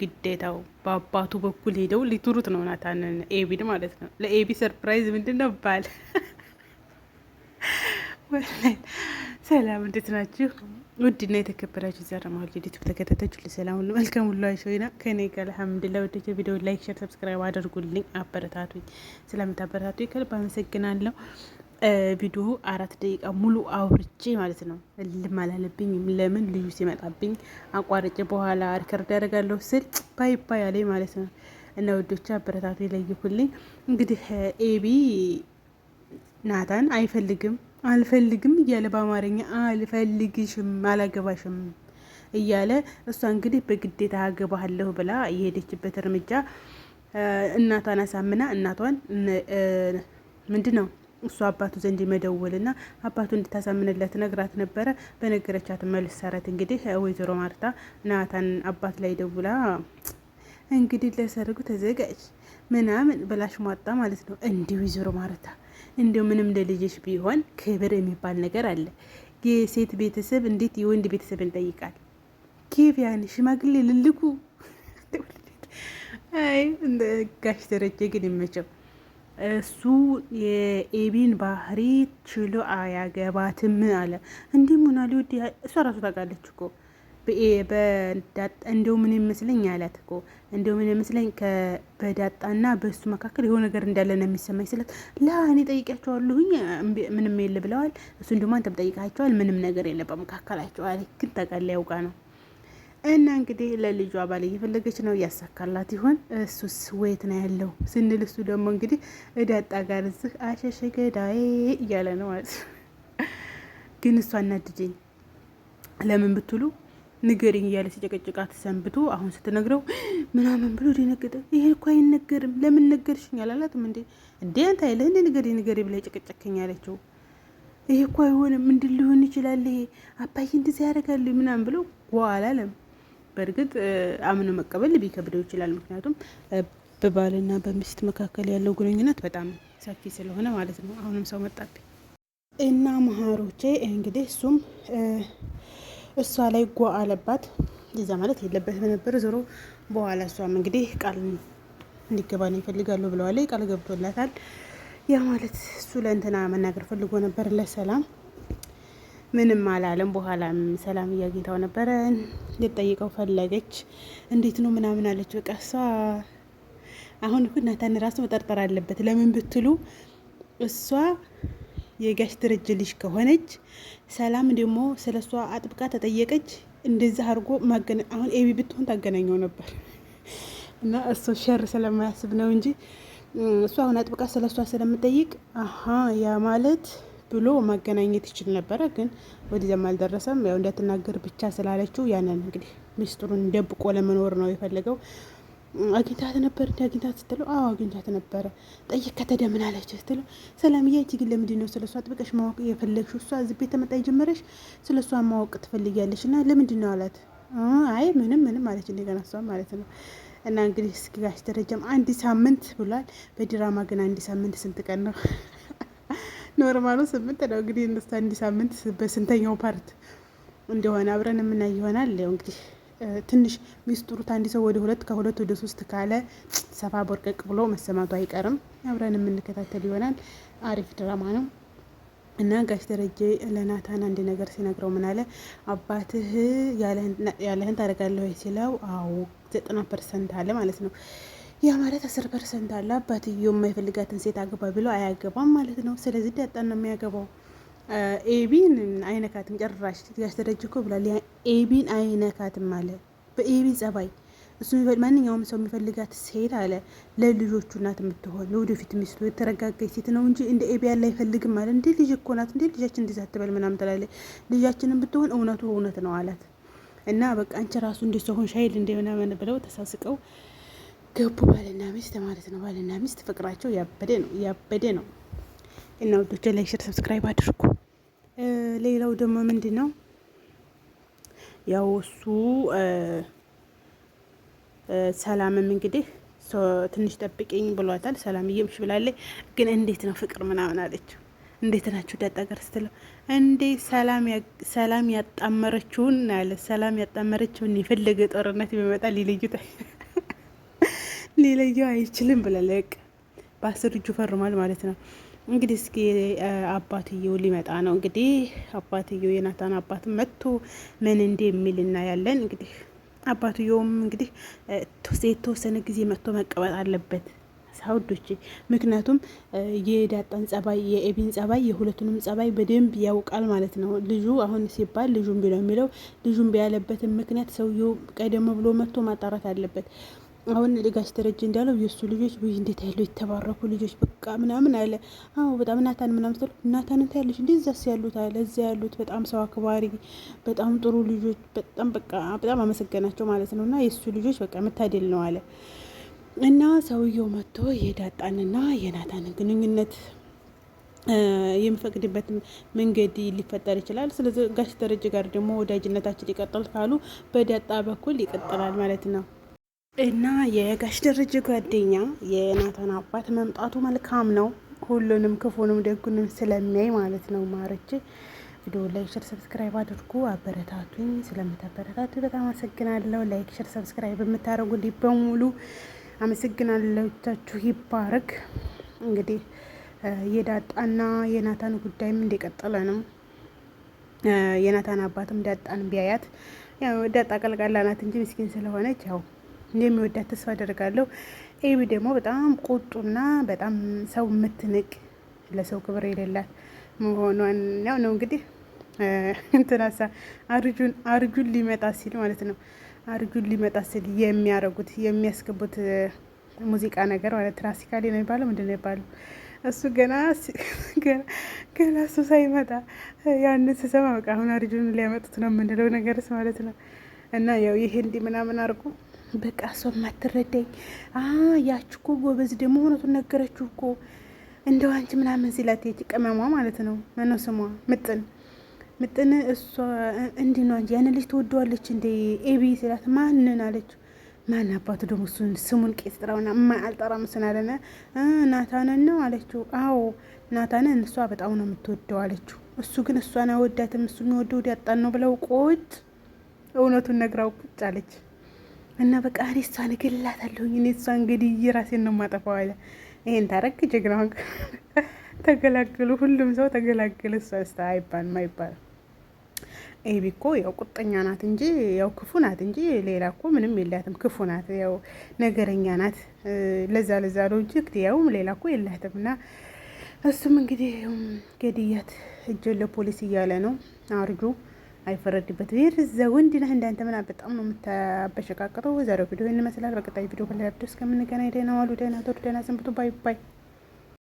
ግዴታው በአባቱ በኩል ሄደው ሊቱሩት ነው ናታንን ኤቢን ማለት ነው። ለኤቢ ሰርፕራይዝ ምንድን ነው ባል ሰላም እንዴት ናችሁ? ውድና የተከበራችሁ ዛሬ ማህል ዩቲዩብ ተከታታዮች ለሰላም ሁሉ መልካም ሁሉ አይሾይና ከኔ ጋር አልሐምዱሊላህ። ወደ ቪዲዮ ላይክ፣ ሼር፣ ሰብስክራይብ አድርጉልኝ። አበረታቱኝ። ስለምታበረታቱኝ ከልብ አመሰግናለሁ። ቪዲዮ 4 ደቂቃ ሙሉ አውርቼ ማለት ነው እልም አላለብኝም። ለምን ልዩ ሲመጣብኝ አቋርጬ በኋላ ሪከርድ ያደርጋለሁ ስል ባይ ባይ አለኝ ማለት ነው። እና ወዶች አበረታቱ ይለይኩልኝ። እንግዲህ ኤቢ ናታን አልፈልግም እያለ በአማርኛ አልፈልግሽም፣ አላገባሽም እያለ እሷ እንግዲህ በግዴታ አገባለሁ ብላ የሄደችበት እርምጃ እናቷን አሳምና እናቷን ምንድን ነው እሱ አባቱ ዘንድ መደወልና አባቱ እንድታሳምንለት ነግራት ነበረ። በነገረቻት መልስ ሰረት እንግዲህ ወይዘሮ ማርታ ናታን አባት ላይ ደውላ እንግዲህ ለሰርጉ ተዘጋጅ ምናምን ብላሽ ሟጣ ማለት ነው። እንዲሁ ወይዘሮ ማርታ እንዲሁ ምንም ለልጅሽ ቢሆን ክብር የሚባል ነገር አለ። የሴት ቤተሰብ እንዴት የወንድ ቤተሰብ እንጠይቃል? ኬፍ ያን ሽማግሌ ልልኩ። አይ ጋሽ ደረጀ ግን ይመቸው። እሱ የኤቢን ባህሪ ችሎ አያገባትም አለ። እንዲህ ሙና ሊወድ እሷ ራሱ ታውቃለች እኮ እንደው ምን ይመስለኝ አላት እኮ እንደው ምን ይመስለኝ በዳጣና በሱ መካከል የሆነ ነገር እንዳለ ነው የሚሰማኝ ስለት እኔ ጠይቂያቸዋለሁኝ ምንም የለ ብለዋል። እሱ እንደማ አንተም ጠይቃቸዋል ምንም ነገር የለ በመካከላቸው አለ። ግን ታውቃለህ ያውቃ ነው። እና እንግዲህ ለልጇ ባል እየፈለገች ነው። እያሳካላት ይሆን? እሱስ ወይት ነው ያለው ስንል እሱ ደግሞ እንግዲህ እዳጣ ጋር እዚህ አሸሸ ገዳዬ እያለ ነው ማለት ነው። ግን እሷ እናድጀኝ ለምን ብትሉ ንገሪኝ እያለ ሲጨቀጭቃት ሰንብቶ አሁን ስትነግረው ምናምን ብሎ ደነገጠ። ይሄ እኮ አይነገርም ለምን ነገርሽኝ አላላትም እንዴ አንተ አይለህ እንዴ ንገሪ ብላ የጨቀጨከኝ አለችው። ይሄ እኮ አይሆንም ምንድን ሊሆን ይችላል ይሄ አባዬ እንደዚህ ያደርጋል ምናምን ብሎ አላለም። በእርግጥ አምኖ መቀበል ቢከብደው ይችላል። ምክንያቱም በባልና በሚስት መካከል ያለው ግንኙነት በጣም ሰፊ ስለሆነ ማለት ነው። አሁንም ሰው መጣብኝ እና መሀሮቼ እንግዲህ እሱም እሷ ላይ አለባት። ይዛ ማለት የለበት ነበር ዞሮ በኋላ እሷም እንግዲህ ቃል እንዲገባ ነው ይፈልጋሉ ብለዋል። ቃል ገብቶላታል። ያ ማለት እሱ ለእንትና መናገር ፈልጎ ነበር ለሰላም ምንም አላለም። በኋላም ሰላም እያጌታው ነበረ ልጠይቀው ፈለገች። እንዴት ነው ምናምን አለች። በቃ እሷ አሁን እኮ ናታን ራሱ መጠርጠር አለበት። ለምን ብትሉ እሷ የጋሽ ደረጀ ልጅ ከሆነች ሰላም ደግሞ ስለ እሷ አጥብቃ ተጠየቀች። እንደዛ አድርጎ አሁን ኤቢ ብትሆን ታገናኘው ነበር እና እሱ ሸር ስለማያስብ ነው እንጂ እሷ አሁን አጥብቃ ስለ እሷ ስለምጠይቅ ያ ማለት ብሎ ማገናኘት ይችል ነበረ። ግን ወዲያም አልደረሰም። ያው እንዳትናገር ብቻ ስላለችው ያንን እንግዲህ ሚስጥሩን ደብቆ ለመኖር ነው የፈለገው። አግኝታት ነበር አግኝታት ስትለው አግኝታት ነበረ። ጠይቅ ከተደ ምን አለች ስትለው ሰላምዬ አንቺ ግን ለምንድን ነው ስለሷ አጥብቀሽ ማወቅ የፈለግሽው? እሷ እዚህ ቤት ተመጣ ጀመረሽ ስለሷ ማወቅ ትፈልጊያለሽ እና ለምንድን ነው አላት። አይ ምንም አለች እንደገና እሷ ማለት ነው። እና እንግዲህ እስኪ ጋሽ ደረጃም 1 ሳምንት ብሏል። በድራማ ግን 1 ሳምንት ስንት ቀን ነው? ኖርማሉ 8 ነው። እንግዲህ እነሱ 1 ሳምንት በስንተኛው ፓርት እንደሆነ አብረን የምናይ ይሆናል። ያው እንግዲህ ትንሽ ሚስጥሩት አንድ ሰው ወደ 2 ከ2 ወደ 3 ካለ ሰፋ ቦርቀቅ ብሎ መሰማቱ አይቀርም። አብረን የምንከታተል ይሆናል። አሪፍ ድራማ ነው እና ጋሽ ደረጀ ለናታን አንድ ነገር ሲነግረው ምን አለ? አባትህ ያለህን ታደርጋለህ ወይ ሲለው አዎ 90% አለ ማለት ነው። ያ ማለት 10% አለ። አባትየው የማይፈልጋትን ሴት አገባ ብሎ አያገባም ማለት ነው። ስለዚህ ዳጣን ነው የሚያገባው። ኤቢን አይነካትም ጨራሽ። ጋሽ ደረጀ እኮ ብሏል ኤቢን አይነካትም አለ። በኤቢ ጸባይ እሱ ማንኛውም ሰው የሚፈልጋት ሴት አለ ለልጆቹ እናት የምትሆን ለወደፊት ሚስቱ የተረጋጋች ሴት ነው እንጂ እንደ ኤቢ ያለ አይፈልግም አለ። እንዴ ልጅ እኮ ናት እንዴ ልጃችን እንደዛ አትበል ምናምን ትላለች። ልጃችንን ብትሆን እውነት ነው አላት። እና በቃ አንቺ ራሱ እንደ ሰው ሆንሽ ኃይል እንደ ምናምን ብለው ተሳስቀው ገቡ። ባልና ሚስት ማለት ነው። ባልና ሚስት ፍቅራቸው ያበደ ነው። እና ወዶቼ ላይክ፣ ሼር፣ ሰብስክራይብ አድርጉ። ሌላው ደግሞ ምንድን ነው ያው እሱ ሰላምም እንግዲህ ትንሽ ጠብቂኝ ብሏታል። ሰላምዬም እሺ ብላለች። ግን እንዴት ነው ፍቅር ምናምን አለችው። እንዴት ናችሁ ዳጣ ጋር ስትለው እንዴ ሰላም ያጣመረችውን አለ። ሰላም ያጣመረችውን የፈለገ ጦርነት ቢመጣ ሊለየው አይችልም ብላለቅ። በ10 እጁ ፈርሟል ማለት ነው። እንግዲህ እስኪ አባትየው ሊመጣ ነው። እንግዲህ አባትየው የናታን አባት መጥቶ ምን እንደሚል እናያለን። እንግዲህ አባትየውም እንግዲህ የተወሰነ ጊዜ መጥቶ መቀመጥ አለበት ሳውዶች። ምክንያቱም የዳጣን ጸባይ፣ የኤቢን ጸባይ፣ የሁለቱንም ጸባይ በደንብ ያውቃል ማለት ነው። ልጁ አሁን ሲባል ልጁን ቢለው የሚለው ልጁን ቢያለበትን ምክንያት ሰውየው ቀደም ብሎ መጥቶ ማጣራት አለበት። አሁን ጋሽ ደረጀ እንዳለው የእሱ ልጆች ወይ እንዴት ያሉ የተባረኩ ልጆች በቃ ምናምን አለ። አዎ በጣም ናታን ምናምን ስለ ናታንን ታያለች እንዴ እዛስ ያሉት አለ። እዚያ ያሉት በጣም ሰው አክባሪ በጣም ጥሩ ልጆች በጣም አመሰገናቸው ማለት ነው። እና የእሱ ልጆች በቃ መታደል ነው አለ። እና ሰውየው መጥቶ የዳጣንና የናታንን ግንኙነት የሚፈቅድበት መንገድ ሊፈጠር ይችላል። ስለዚህ ጋሽ ደረጀ ጋር ደግሞ ወዳጅነታችን ይቀጥል ካሉ በዳጣ በኩል ይቀጥላል ማለት ነው። እና የጋሽ ደረጀ ጓደኛ የናታን አባት መምጣቱ መልካም ነው። ሁሉንም ክፉንም ደጉንም ስለሚያይ ማለት ነው። ማረች ቪዲዮ ላይክ፣ ሸር፣ ሰብስክራይብ አድርጉ። አበረታቱኝ። ስለምታበረታቱ በጣም አመሰግናለሁ። ላይክ፣ ሸር፣ ሰብስክራይብ የምታደርጉልኝ በሙሉ አመሰግናለሁ። እጃችሁ ይባረክ። እንግዲህ የዳጣና የናታን ጉዳይም እንደቀጠለ ነው። የናታን አባትም ዳጣን ቢያያት ያው ዳጣ ቀልቃላ ናት እንጂ ምስኪን ስለሆነች ያው እንደሚወዳት ተስፋ አደርጋለሁ። ኤቢ ደግሞ በጣም ቁጡና በጣም ሰው የምትንቅ ለሰው ክብር የሌላት መሆኗን ያው ነው እንግዲህ እንትናሳ አርጁን ሊመጣ ሲል ማለት ነው። አርጁን ሊመጣ ሲል የሚያረጉት የሚያስገቡት ሙዚቃ ነገር ማለት ትራሲካሊ ነው የሚባለው ምንድን ነው የሚባለው? እሱ ገና እሱ ሳይመጣ ያንን ስሰማ በቃ አሁን አርጁን ሊያመጡት ነው የምንለው ነገርስ ማለት ነው። እና ያው ይሄ እንዲህ ምናምን አድርጎ በቃ እሷ ማትረዳኝ ያች እኮ ጎበዝ ደግሞ እውነቱን ነገረችው እኮ እንደው አንቺ ምናምን ሲላት ቅመሟ ማለት ነው። ማነው ስሟ? ምጥን እሷ እንዲህ ነው እንጂ ያን ልጅ ትወደዋለች እንደ ኤቢ ሲላት ማንን አለችው። ማን አባቱ ደግሞ እሱን ስሙን ቄስ ጥራውና አልጠራም ስናለነ ናታንን ነው አለችው። አዎ ናታንን እሷ በጣም ነው የምትወደው አለችው። እሱ ግን እሷን አወዳትም እሱ የሚወደው ዳጣን ነው ብለው ቁጭ እውነቱን ነግራው ቁጭ አለች። እና በቃ እኔ እሷን እገላታለሁኝ እኔ እሷ እንግዲህ የራሴን ነው የማጠፋው አለ። ይሄን ታረግ ጀግናውን ተገላገሉ። ሁሉም ሰው ተገላገለ። እሷ ስታ አይባልም አይባልም። ኤቢ እኮ ያው ቁጠኛ ናት እንጂ ያው ክፉ ናት እንጂ ሌላ እኮ ምንም የላትም። ክፉ ናት፣ ያው ነገረኛ ናት። ለዛ ነው እንጂ ያውም ሌላ እኮ የላትም። እና እሱም እንግዲህ ገድያት እጄን ለፖሊስ እያለ ነው። አርጁ አይፈረድበት ይርዘ ወንድ ነህ እንዳንተ ምን በጣም ነው የምታበሸቃቅጠው። ዛሬው ቪዲዮ ይመስላል። በቀጣይ ቪዲዮ በሌላ ቪዲዮ እስከምንገናኝ ደህና ዋሉ፣ ደህና ተወዱ፣ ደህና ሰንብቱ። ባይ ባይ።